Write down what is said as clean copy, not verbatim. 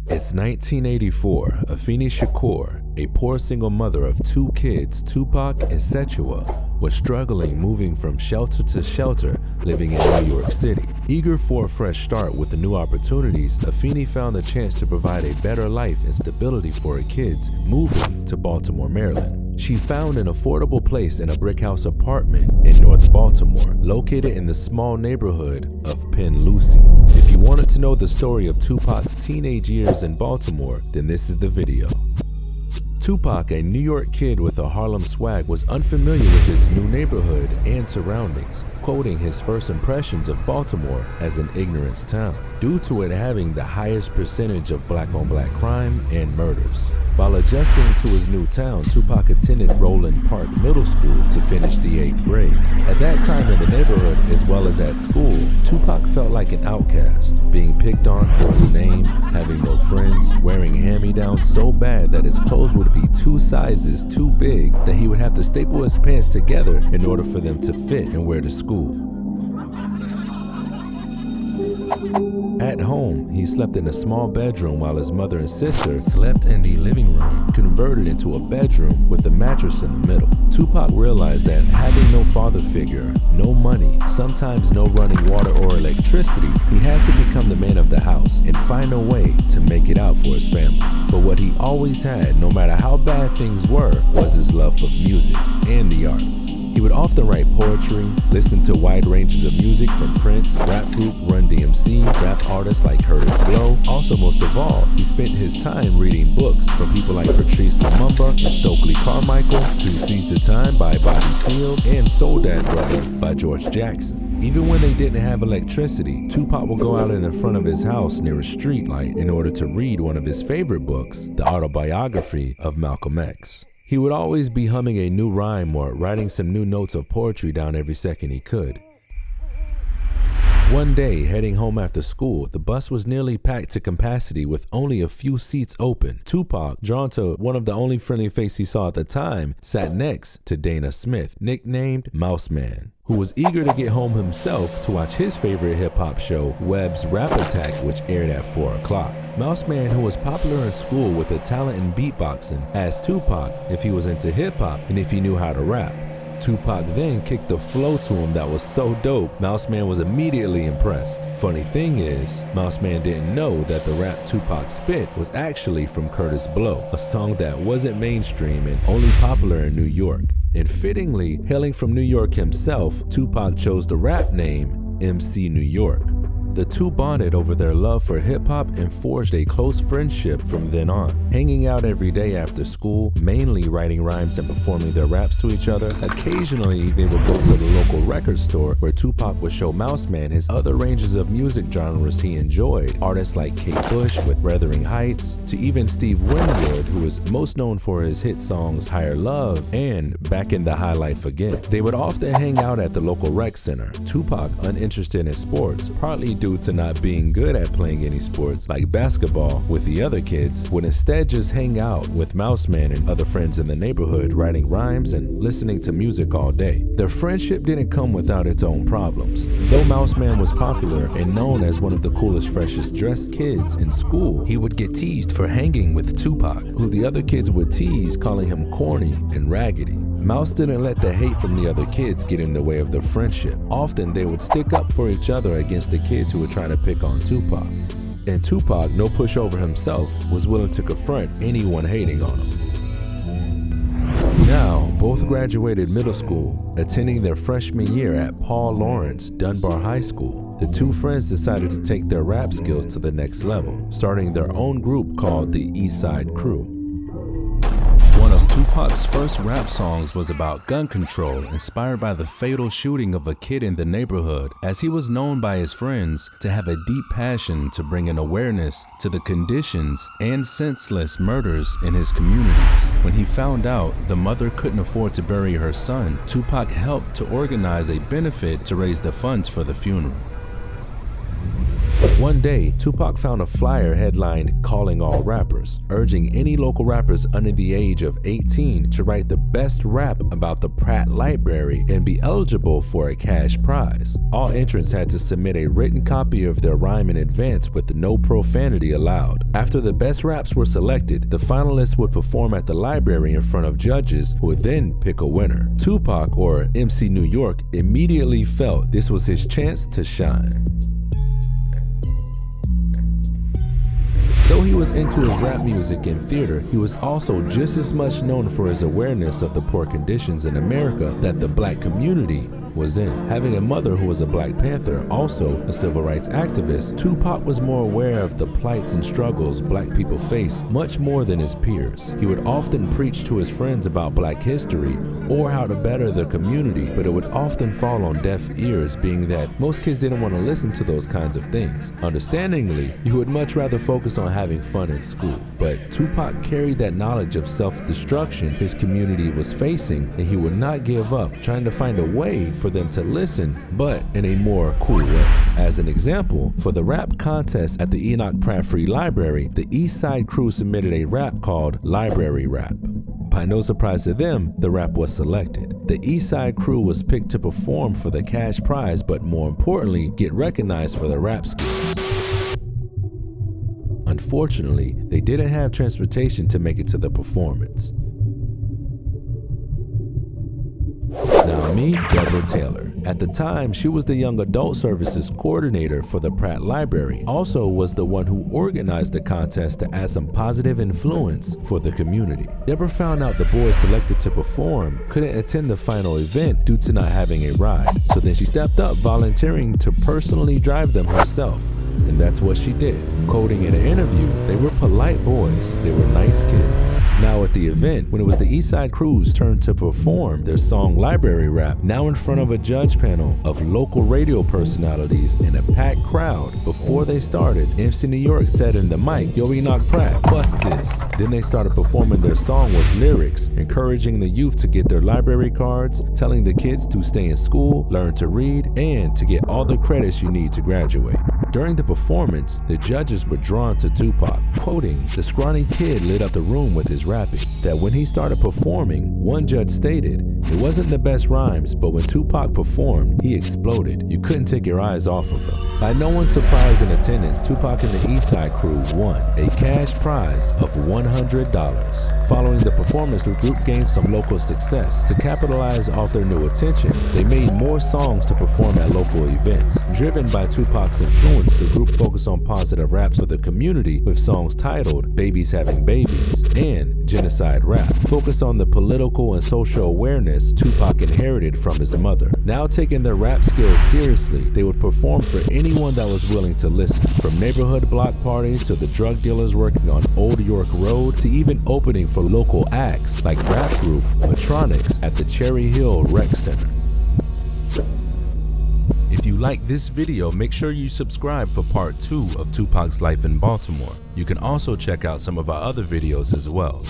It's 1984. Afeni Shakur, a poor single mother of 2 kids, Tupac and Setua, was struggling moving from shelter to shelter living in New York City. Eager for a fresh start with the new opportunities, Afeni found the chance to provide a better life and stability for her kids moving to Baltimore, Maryland. She found an affordable place in a brick house apartment in North Baltimore, located in the small neighborhood of Penn Lucy. If you wanted to know the story of Tupac's teenage years in Baltimore, then this is the video. Tupac, a New York kid with a Harlem swag, was unfamiliar with his new neighborhood and surroundings, quoting his first impressions of Baltimore as an ignorance town, due to it having the highest percentage of black-on-black crime and murders. While adjusting to his new town, Tupac attended Roland Park Middle School to finish the 8th grade. At that time in the neighborhood, as well as at school, Tupac felt like an outcast, being picked on for his name, having no friends, wearing hand-me-downs so bad that his clothes would be 2 sizes too big that he would have to staple his pants together in order for them to fit and wear to school. At home, he slept in a small bedroom while his mother and sister slept in the living room, converted into a bedroom with a mattress in the middle. Tupac realized that having no father figure, no money, sometimes no running water or electricity, he had to become the man of the house and find a way to make it out for his family. But what he always had, no matter how bad things were, was his love for music and the arts. He would often write poetry, listen to wide ranges of music from Prince, rap group Run DMC, rap artists like Curtis Blow. Also, most of all, he spent his time reading books from people like Patrice Lumumba and Stokely Carmichael, To Seize the Time by Bobby Seale, and Soul Dad Brother by George Jackson. Even when they didn't have electricity, Tupac would go out in the front of his house near a street light in order to read one of his favorite books, the autobiography of Malcolm X. He would always be humming a new rhyme or writing some new notes of poetry down every second he could. One day, heading home after school, the bus was nearly packed to capacity with only a few seats open. Tupac, drawn to one of the only friendly faces he saw at the time, sat next to Dana Smith, nicknamed Mouse Man, who was eager to get home himself to watch his favorite hip-hop show, Webb's Rap Attack, which aired at 4 o'clock. Mouse Man, who was popular in school with a talent in beatboxing, asked Tupac if he was into hip-hop and if he knew how to rap. Tupac then kicked a flow to him that was so dope, Mouse Man was immediately impressed. Funny thing is, Mouse Man didn't know that the rap Tupac spit was actually from Curtis Blow, a song that wasn't mainstream and only popular in New York. And fittingly, hailing from New York himself, Tupac chose the rap name MC New York. The two bonded over their love for hip-hop and forged a close friendship from then on, hanging out every day after school, mainly writing rhymes and performing their raps to each other. Occasionally, they would go to the local record store where Tupac would show Mouse Man his other ranges of music genres he enjoyed, artists like Kate Bush with Wuthering Heights, to even Steve Winwood, who is most known for his hit songs Higher Love and Back in the High Life Again. They would often hang out at the local rec center. Tupac, uninterested in sports, partly due to not being good at playing any sports like basketball with the other kids, would instead just hang out with Mouse Man and other friends in the neighborhood, writing rhymes and listening to music all day. Their friendship didn't come without its own problems. Though Mouse Man was popular and known as one of the coolest, freshest dressed kids in school, he would get teased for hanging with Tupac, who the other kids would tease, calling him corny and raggedy. Mouse didn't let the hate from the other kids get in the way of their friendship. Often they would stick up for each other against the kids who were trying to pick on Tupac. And Tupac, no pushover himself, was willing to confront anyone hating on him. Now, both graduated middle school, attending their freshman year at Paul Laurence Dunbar High School. The two friends decided to take their rap skills to the next level, starting their own group called the East Side Crew. One of Tupac's first rap songs was about gun control, inspired by the fatal shooting of a kid in the neighborhood, as he was known by his friends to have a deep passion to bring an awareness to the conditions and senseless murders in his communities. When he found out the mother couldn't afford to bury her son, Tupac helped to organize a benefit to raise the funds for the funeral. One day, Tupac found a flyer headlined "Calling All Rappers," urging any local rappers under the age of 18 to write the best rap about the Pratt Library and be eligible for a cash prize. All entrants had to submit a written copy of their rhyme in advance with no profanity allowed. After the best raps were selected, the finalists would perform at the library in front of judges who would then pick a winner. Tupac, or MC New York, immediately felt this was his chance to shine. Though he was into his rap music and theater, he was also just as much known for his awareness of the poor conditions in America that the black community was in. Having a mother who was a Black Panther, also a civil rights activist, Tupac was more aware of the plights and struggles black people face much more than his peers. He would often preach to his friends about black history or how to better the community, but it would often fall on deaf ears, being that most kids didn't want to listen to those kinds of things. Understandingly, you would much rather focus on having fun in school, but Tupac carried that knowledge of self-destruction his community was facing, and he would not give up, trying to find a way for them to listen, but in a more cool way. As an example, for the rap contest at the Enoch Pratt Free Library, the East Side crew submitted a rap called Library Rap. By no surprise to them, the rap was selected. The East Side crew was picked to perform for the cash prize, but more importantly, get recognized for their rap skills. Unfortunately, they didn't have transportation to make it to the performance. Now meet Deborah Taylor. At the time, she was the Young Adult Services Coordinator for the Pratt Library, also was the one who organized the contest to add some positive influence for the community. Deborah found out the boys selected to perform couldn't attend the final event due to not having a ride, so then she stepped up, volunteering to personally drive them herself. And that's what she did. Quoting in an interview, "They were polite boys, they were nice kids." Now at the event, when it was the East Side crew's turn to perform their song Library Rap, now in front of a judge panel of local radio personalities and a packed crowd, before they started, MC New York said in the mic, "Yo, Enoch Pratt, bust this." Then they started performing their song with lyrics, encouraging the youth to get their library cards, telling the kids to stay in school, learn to read, and to get all the credits you need to graduate. During the performance, the judges were drawn to Tupac. Quoting, "The scrawny kid lit up the room with his rapping." That when he started performing, one judge stated, "It wasn't the best rhymes, but when Tupac performed, he exploded. You couldn't take your eyes off of him." By no one's surprise in attendance, Tupac and the East Side crew won a cash prize of $100. Following the performance, the group gained some local success. To capitalize off their new attention, they made more songs to perform at local events. Driven by Tupac's influence, the group focused on positive raps for the community with songs titled "Babies Having Babies" and "Genocide Rap," focused on the political and social awareness Tupac inherited from his mother. Now taking their rap skills seriously, they would perform for anyone that was willing to listen, from neighborhood block parties to the drug dealers working on Old York Road to even opening for local acts like rap group Matronics at the Cherry Hill Rec Center. If you like this video, make sure you subscribe for part 2 of Tupac's life in Baltimore. You can also check out some of our other videos as well.